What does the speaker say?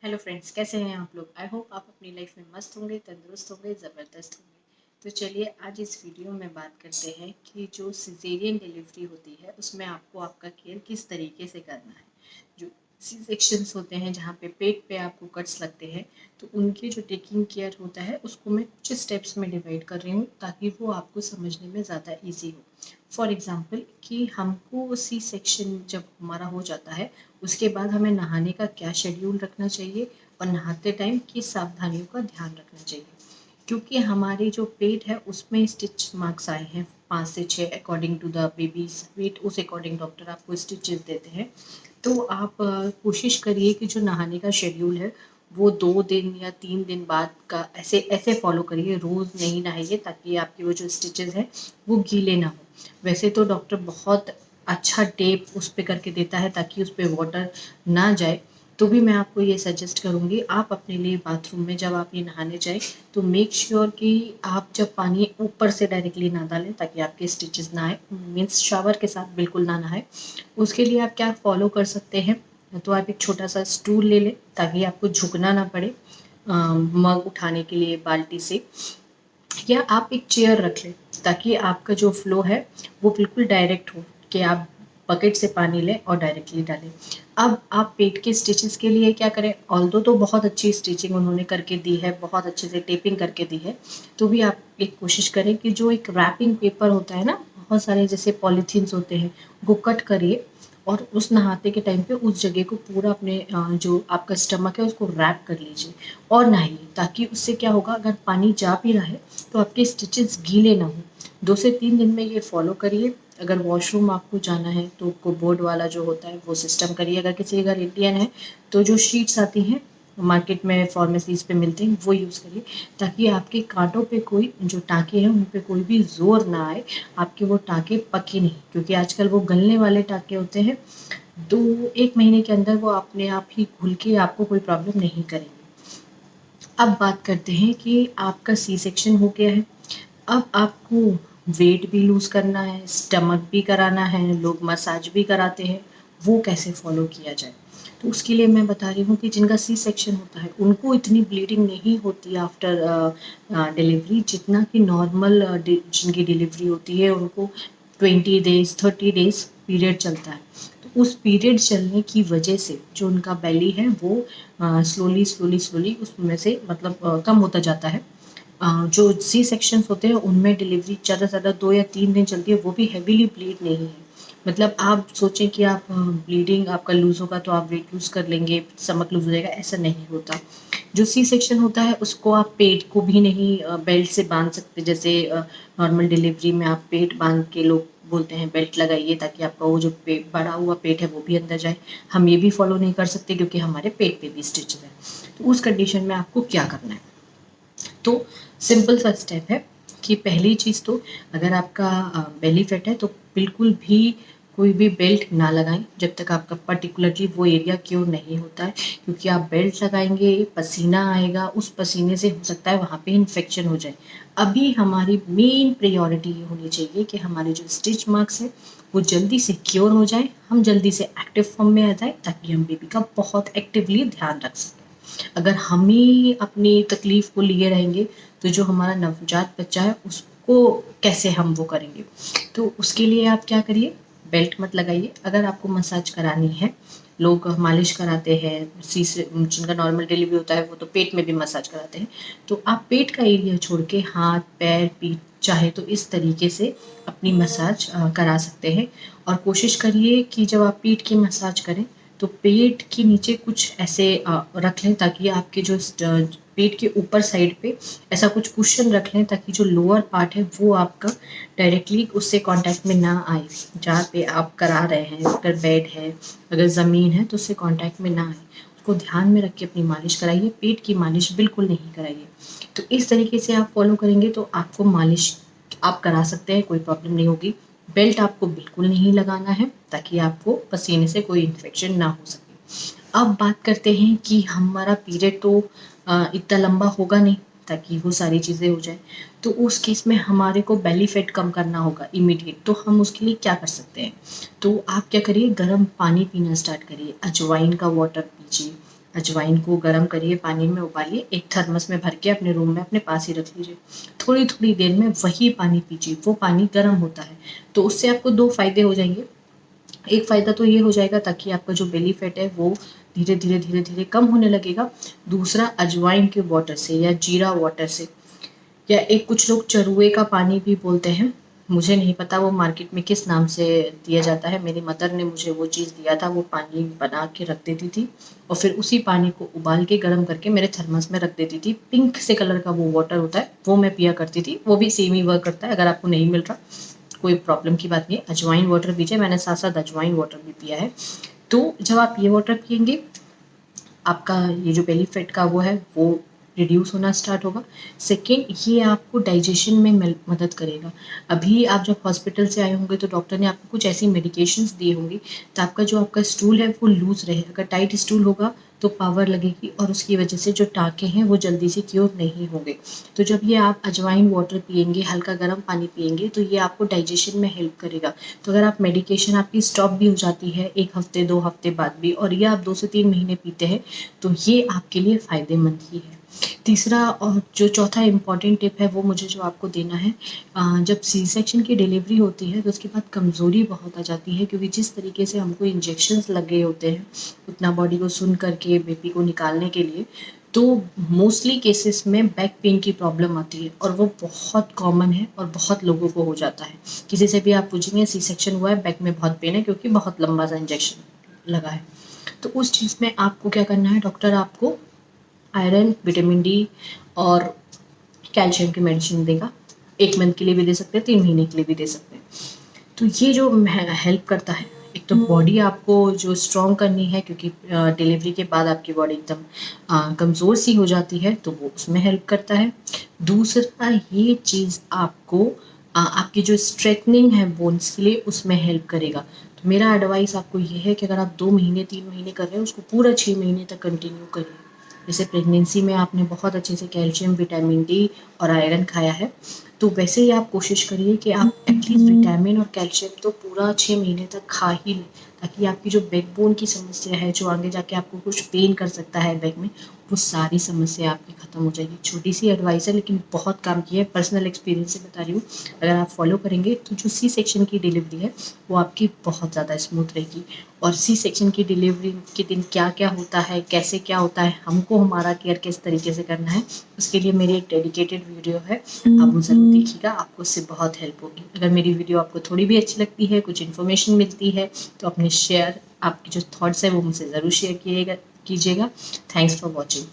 Hello friends, कैसे हैं आप लोग। आई होप आप अपनी लाइफ में मस्त होंगे, तंदुरुस्त होंगे, ज़बरदस्त होंगे। तो चलिए आज इस वीडियो में बात करते हैं कि जो सिजेरियन डिलीवरी होती है उसमें आपको आपका केयर किस तरीके से करना है। जो सी सेक्शंस होते हैं जहाँ पे पेट पे आपको कट्स लगते हैं, तो उनके जो टेकिंग केयर होता है उसको मैं कुछ स्टेप्स में डिवाइड कर रही हूँ ताकि वो आपको समझने में ज़्यादा ईजी हो। फॉर एग्ज़ाम्पल कि हमको सी सेक्शन जब हमारा हो जाता है उसके बाद हमें नहाने का क्या शेड्यूल रखना चाहिए और नहाते टाइम किस सावधानियों का ध्यान रखना चाहिए, क्योंकि हमारे जो पेट है उसमें स्टिच मार्क्स आए हैं 5 से 6 according to the babies weight. उस अकॉर्डिंग डॉक्टर आपको स्टिचेस देते हैं। तो आप कोशिश करिए कि जो नहाने का शेड्यूल है वो 2 दिन या 3 दिन बाद का ऐसे ऐसे फॉलो करिए, रोज़ नहीं नहाइए ताकि आपके वो जो स्टिचेस हैं वो गीले ना हो। वैसे तो डॉक्टर बहुत अच्छा टेप उस पे करके देता है ताकि उस पे वाटर ना जाए, तो भी मैं आपको ये सजेस्ट करूँगी आप अपने लिए बाथरूम में जब आप ये नहाने जाए तो मेक श्योर कि आप जब पानी ऊपर से डायरेक्टली ना डालें ताकि आपके स्टिचेस ना आए, मीन्स शावर के साथ बिल्कुल ना नहाए। उसके लिए आप क्या फॉलो कर सकते हैं, तो आप एक छोटा सा स्टूल ले लें ताकि आपको झुकना ना पड़े मग उठाने के लिए बाल्टी से, या आप एक चेयर रख लें ताकि आपका जो फ्लो है वो बिल्कुल डायरेक्ट हो कि आप बकेट से पानी लें और डायरेक्टली डालें। अब आप पेट के स्टिचेस के लिए क्या करें, ऑल्दो तो बहुत अच्छी स्टिचिंग उन्होंने करके दी है, बहुत अच्छे से टेपिंग करके दी है, तो भी आप एक कोशिश करें कि जो एक रैपिंग पेपर होता है ना, बहुत सारे जैसे पॉलीथीन्स होते हैं, वो कट करिए और उस नहाते के टाइम पे उस जगह को पूरा अपने जो आपका स्टमक है उसको रैप कर लीजिए और नहाइए, ताकि उससे क्या होगा, अगर पानी जा भी रहा है तो आपके स्टिचेस गीले ना हो। 2 से 3 दिन में ये फॉलो करिए। अगर वॉशरूम आपको जाना है तो कोबोर्ड वाला जो होता है वो सिस्टम करिए। अगर किसी घर इंडियन है तो जो शीट्स आती हैं मार्केट में फार्मेसीज पे मिलते हैं वो यूज़ करिए, ताकि आपके कांटों पे कोई जो टाँके हैं उन पे कोई भी ज़ोर ना आए, आपके वो टाँके पके नहीं, क्योंकि आजकल वो गलने वाले टाँके होते हैं। 2-1 महीने के अंदर वो अपने आप ही घुल के आपको कोई प्रॉब्लम नहीं करेंगे। अब बात करते हैं कि आपका सी सेक्शन हो गया है। अब आपको वेट भी लूज़ करना है, स्टमक भी कराना है, लोग मसाज भी कराते हैं, वो कैसे फ़ॉलो किया जाए? तो उसके लिए मैं बता रही हूँ कि जिनका सी सेक्शन होता है उनको इतनी ब्लीडिंग नहीं होती आफ्टर डिलीवरी, जितना कि नॉर्मल जिनकी डिलीवरी होती है उनको 20 डेज़ 30 डेज़ पीरियड चलता है। तो उस पीरियड चलने की वजह से जो उनका बेली है वो स्लोली स्लोली स्लोली उसमें से मतलब कम होता जाता है। जो सी सेक्शंस होते हैं उनमें डिलीवरी ज़्यादा से ज़्यादा 2 या 3 दिन चलती है, वो भी हेवीली ब्लीड नहीं है। मतलब आप सोचें कि आप ब्लीडिंग आपका लूज़ होगा तो आप वेट लूज़ कर लेंगे, स्टमक लूज़ हो जाएगा, ऐसा नहीं होता। जो सी सेक्शन होता है उसको आप पेट को भी नहीं बेल्ट से बांध सकते, जैसे नॉर्मल डिलीवरी में आप पेट बांध के लोग बोलते हैं बेल्ट लगाइए ताकि आपका वो जो पेट बड़ा हुआ पेट है वो भी अंदर जाए। हम ये भी फॉलो नहीं कर सकते क्योंकि हमारे पेट पे भी स्टिचेस है। तो उस कंडीशन में आपको क्या करना है, तो सिंपल सा स्टेप है कि पहली चीज़ तो अगर आपका बेली फैट है तो बिल्कुल भी कोई भी बेल्ट ना लगाएं जब तक आपका पर्टिकुलरली वो एरिया क्योर नहीं होता है, क्योंकि आप बेल्ट लगाएंगे पसीना आएगा, उस पसीने से हो सकता है वहाँ पे इन्फेक्शन हो जाए। अभी हमारी मेन प्रायोरिटी ये होनी चाहिए कि हमारे जो स्टिच मार्क्स है वो जल्दी से क्योर हो जाए, हम जल्दी से एक्टिव फॉर्म में आ जाए ताकि हम बेबी का बहुत एक्टिवली ध्यान रख सकें। अगर हम ही अपनी तकलीफ को लिए रहेंगे तो जो हमारा नवजात बच्चा है उसको कैसे हम वो करेंगे। तो उसके लिए आप क्या करिए, बेल्ट मत लगाइए। अगर आपको मसाज करानी है, लोग मालिश कराते हैं, सी से जिनका नॉर्मल डिलीवरी होता है वो तो पेट में भी मसाज कराते हैं, तो आप पेट का एरिया छोड़ के हाथ पैर पीठ चाहे तो इस तरीके से अपनी मसाज करा सकते हैं। और कोशिश करिए कि जब आप पीठ की मसाज करें तो पेट के नीचे कुछ ऐसे रख लें ताकि आपके जो पेट के ऊपर साइड पे ऐसा कुछ कुशन रख लें ताकि जो लोअर पार्ट है वो आपका डायरेक्टली उससे कांटेक्ट में ना आए। जहाँ पे आप करा रहे हैं, अगर बेड है, अगर ज़मीन है तो उससे कांटेक्ट में ना आए, उसको ध्यान में रख के अपनी मालिश कराइए। पेट की मालिश बिल्कुल नहीं कराइए। तो इस तरीके से आप फॉलो करेंगे तो आपको मालिश आप करा सकते हैं, कोई प्रॉब्लम नहीं होगी। बेल्ट आपको बिल्कुल नहीं लगाना है ताकि आपको पसीने से कोई इन्फेक्शन ना हो सके। अब बात करते हैं कि हमारा पीरियड तो इतना लंबा होगा नहीं ताकि वो सारी चीज़ें हो जाए, तो उस केस में हमारे को बेली फैट कम करना होगा इमीडिएट। तो हम उसके लिए क्या कर सकते हैं, तो आप क्या करिए, गर्म पानी पीना स्टार्ट करिए, अजवाइन का वाटर पीजिए, अजवाइन को गर्म करिए, पानी में उबालिए, एक थर्मस में भर के अपने रूम में अपने पास ही रख लीजिए। थोड़ी थोड़ी देर में वही पानी पीजिए, वो पानी गर्म होता है। तो उससे आपको 2 फ़ायदे हो जाएंगे। एक फ़ायदा तो ये हो जाएगा ताकि आपका जो बेली फैट है वो धीरे धीरे धीरे धीरे कम होने लगेगा। दूसरा, अजवाइन के वाटर से या जीरा वाटर से, या एक कुछ लोग चरुए का पानी भी बोलते हैं, मुझे नहीं पता वो मार्केट में किस नाम से दिया जाता है। मेरी मदर ने मुझे वो चीज़ दिया था, वो पानी बना के रख देती थी और फिर उसी पानी को उबाल के गर्म करके मेरे थर्मस में रख देती थी। पिंक से कलर का वो वाटर होता है, वो मैं पिया करती थी। वो भी सेम ही वर्क करता है। अगर आपको नहीं मिल रहा, कोई प्रॉब्लम की बात नहीं है, अजवाइन वाटर पीजिए। मैंने साथ साथ अजवाइन वाटर भी पिया है। तो जब आप ये वाटर पियेंगे, आपका ये जो बेली फैट का वो है वो रिड्यूस होना स्टार्ट होगा। सेकेंड, ये आपको डाइजेशन में मदद करेगा। अभी आप जब हॉस्पिटल से आए होंगे तो डॉक्टर ने आपको कुछ ऐसी मेडिकेशंस दी होंगी, तो आपका स्टूल है वो लूज़ रहे। अगर टाइट स्टूल होगा तो पावर लगेगी और उसकी वजह से जो टाँके हैं वो जल्दी से क्योर नहीं होंगे। तो जब ये आप अजवाइन वाटर पियेंगे, हल्का गर्म पानी पियेंगे, तो ये आपको डाइजेशन में हेल्प करेगा। तो अगर आप मेडिकेशन आपकी स्टॉप भी हो जाती है 1 हफ्ते 2 हफ्ते बाद भी, और ये आप 2 से 3 महीने पीते हैं, तो ये आपके लिए फ़ायदेमंद ही है। तीसरा और जो चौथा इम्पॉर्टेंट टिप है वो मुझे जो आपको देना है, जब सी सेक्शन की डिलीवरी होती है तो उसके बाद कमज़ोरी बहुत आ जाती है, क्योंकि जिस तरीके से हमको इंजेक्शंस लगे होते हैं उतना बॉडी को सुन करके बेबी को निकालने के लिए, तो मोस्टली केसेस में बैक पेन की प्रॉब्लम आती है और वो बहुत कॉमन है और बहुत लोगों को हो जाता है। किसी से भी आप पूछेंगे सी सेक्शन हुआ है, बैक में बहुत पेन है, क्योंकि बहुत लंबा सा इंजेक्शन लगा है। तो उस चीज़ में आपको क्या करना है, डॉक्टर आपको आयरन, विटामिन डी और कैल्शियम की मेडिसिन देगा। 1 मंथ के लिए भी दे सकते हैं, 3 महीने के लिए भी दे सकते हैं। तो ये जो हेल्प करता है, एक तो बॉडी आपको जो स्ट्रॉन्ग करनी है, क्योंकि डिलीवरी के बाद आपकी बॉडी एकदम कमज़ोर सी हो जाती है, तो वो उसमें हेल्प करता है। दूसरा, ये चीज़ आपको आपकी जो स्ट्रेटनिंग है बोन्स के लिए, उसमें हेल्प करेगा। तो मेरा एडवाइस आपको ये है कि अगर आप 2 महीने 3 महीने कर रहे हैं, उसको पूरा 6 महीने तक कंटिन्यू करिए। जैसे प्रेगनेंसी में आपने बहुत अच्छे से कैल्शियम, विटामिन डी और आयरन खाया है, तो वैसे ही आप कोशिश करिए कि आप एटलीस्ट विटामिन और कैल्शियम तो पूरा 6 महीने तक खा ही लें, ताकि आपकी जो बैकबोन की समस्या है, जो आगे जाके आपको कुछ पेन कर सकता है बैक में, वो सारी समस्या आपकी ख़त्म हो जाएगी। छोटी सी एडवाइस है लेकिन बहुत काम की है, पर्सनल एक्सपीरियंस से बता रही हूँ। अगर आप फॉलो करेंगे तो जो सी सेक्शन की डिलीवरी है वो आपकी बहुत ज़्यादा स्मूथ रहेगी। और सी सेक्शन की डिलीवरी के दिन क्या क्या होता है, कैसे क्या होता है, हमको हमारा केयर किस तरीके से करना है, उसके लिए मेरी एक डेडिकेटेड वीडियो है, आप वो ज़रूर देखिएगा, आपको उससे बहुत हेल्प होगी। अगर मेरी वीडियो आपको थोड़ी भी अच्छी लगती है, कुछ इन्फॉर्मेशन मिलती है, तो अपने आपके जो थॉट्स हैं वो मुझसे ज़रूर शेयर कीजिएगा। Thanks for watching.